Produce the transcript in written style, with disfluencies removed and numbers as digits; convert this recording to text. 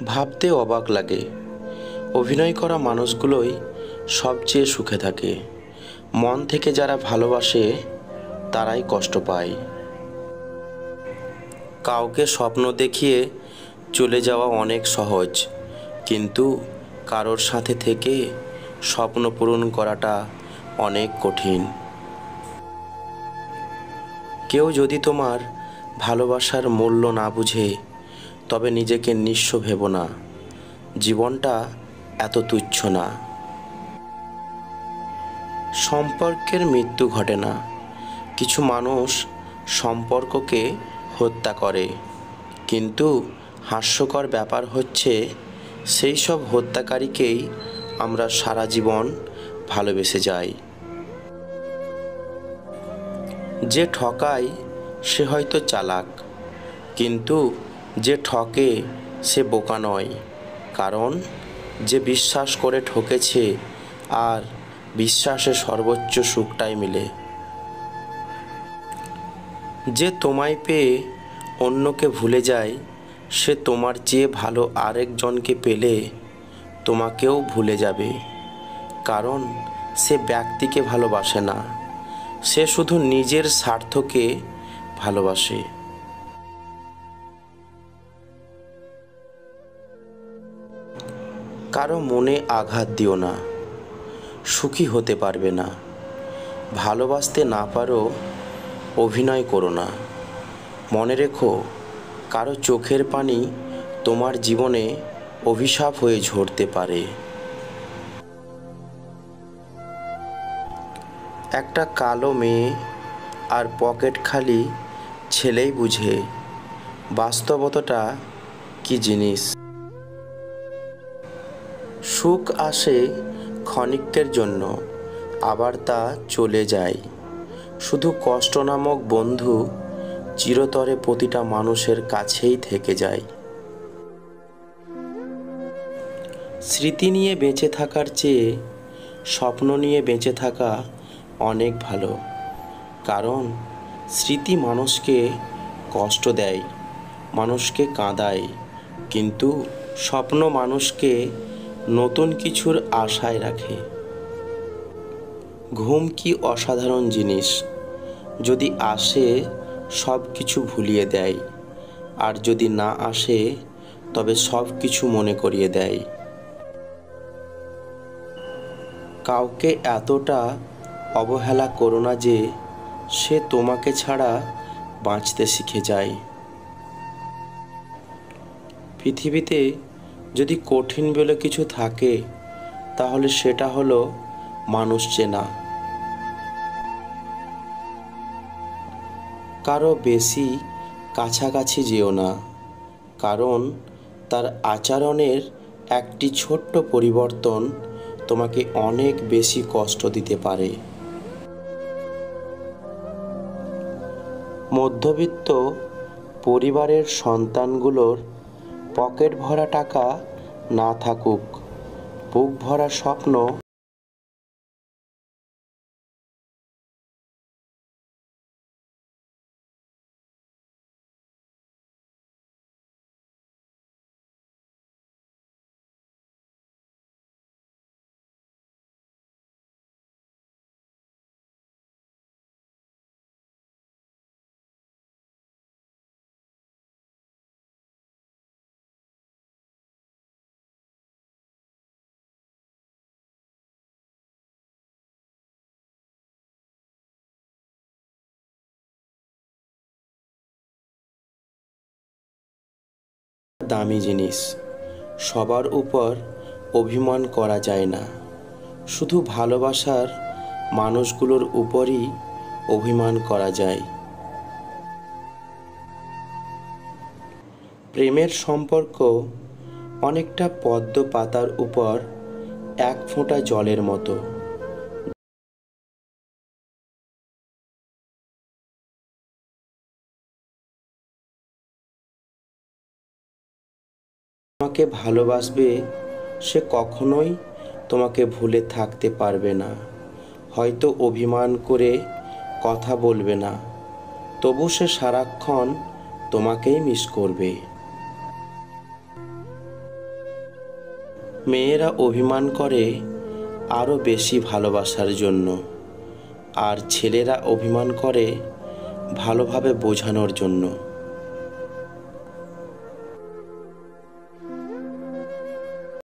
ভাবতে অবাক লাগে, অভিনয় করা মানুষগুলোই সবচেয়ে সুখে থাকে। মন থেকে যারা ভালোবাসে তারাই কষ্ট পায়। কাউকে স্বপ্ন দেখিয়ে চলে যাওয়া অনেক সহজ, কিন্তু কারোর সাথে থেকে স্বপ্ন পূরণ করাটা অনেক কঠিন। কেউ যদি তোমার ভালোবাসার মূল্য না বুঝে, তবে নিজেকে নিঃস্ব ভেবো না। জীবনটা এত তুচ্ছ না। সম্পর্কের মৃত্যু ঘটে না, কিছু মানুষ সম্পর্ককে হত্যা করে। কিন্তু হাস্যকর ব্যাপার হচ্ছে, সেই সব হত্যাকারীকেই আমরা সারা জীবন ভালোবেসে যাই। যে ঠকায় সে হয়তো চালাক, কিন্তু যে ঠকে সে বোকা নয়। কারণ যে বিশ্বাস করে ঠকেছে, আর বিশ্বাসে সর্বোচ্চ সুখটাই মিলে। যে তোমায় পেয়ে অন্যকে ভুলে যায়, সে তোমার চেয়ে ভালো আরেকজনকে পেলে তোমাকেও ভুলে যাবে। কারণ সে ব্যক্তিকে ভালোবাসে না, সে শুধু নিজের স্বার্থকে ভালোবাসে। কারো মনে আঘাত দিও না, সুখী হতে পারবে না। ভালোবাসতে না পারো, অভিনয় করো না। মনে রেখো, কারো চোখের পানি তোমার জীবনে অভিশাপ হয়ে ঝরতে পারে। একটা কালো মেয়ে আর পকেট খালি ছেলেই বুঝে বাস্তবতাটা কি জিনিস। সুখ আসে ক্ষণিকের জন্য, আবার তা চলে যায়। শুধু কষ্ট নামক বন্ধু চিরতরে প্রতিটা মানুষের কাছেই থেকে যায়। স্মৃতি নিয়ে বেঁচে থাকার চেয়ে স্বপ্ন নিয়ে বেঁচে থাকা অনেক ভালো। কারণ স্মৃতি মানুষকে কষ্ট দেয়, মানুষকে কাঁদায়, কিন্তু স্বপ্ন মানুষকে নতুন কিছুর আশায় রাখে। ঘুম কি অসাধারণ জিনিস, যদি আসে সব কিছু ভুলিয়ে দেয়, আর যদি না আসে তবে সব কিছু মনে করিয়ে দেয়। কাউকে এতটা অবহেলা করো না যে সে তোমাকে ছাড়া বাঁচতে শিখে যায়। পৃথিবীতে যদি কঠিন বলে কিছু থাকে, তাহলে সেটা হলো মানুষ চেনা। কারো বেশি কাছাকাছি যেও না, কারণ তার আচরণের একটি ছোট্ট পরিবর্তন তোমাকে অনেক বেশি কষ্ট দিতে পারে। মধ্যবিত্ত পরিবারের সন্তানগুলোর পকেট ভরা টাকা না থাকুক, বুক ভরা স্বপ্ন দামি জিনিস। সবার উপর অভিমান করা যায় না, শুধু ভালোবাসার মানুষগুলোর উপরই অভিমান করা যায়। প্রেমের সম্পর্ক অনেকটা পদ্ম পাতার উপর এক ফোঁটা জলের মতো। তোমাকে ভালোবাসবে, সে কখনোই তোমাকে ভুলে থাকতে পারবে না। হয়তো অভিমান করে কথা বলবে না, তবু সে সারাক্ষণ তোমাকেই মিস করবে। মেয়েরা অভিমান করে আরও বেশি ভালোবাসার জন্য, আর ছেলেরা অভিমান করে ভালোভাবে বোঝানোর জন্য।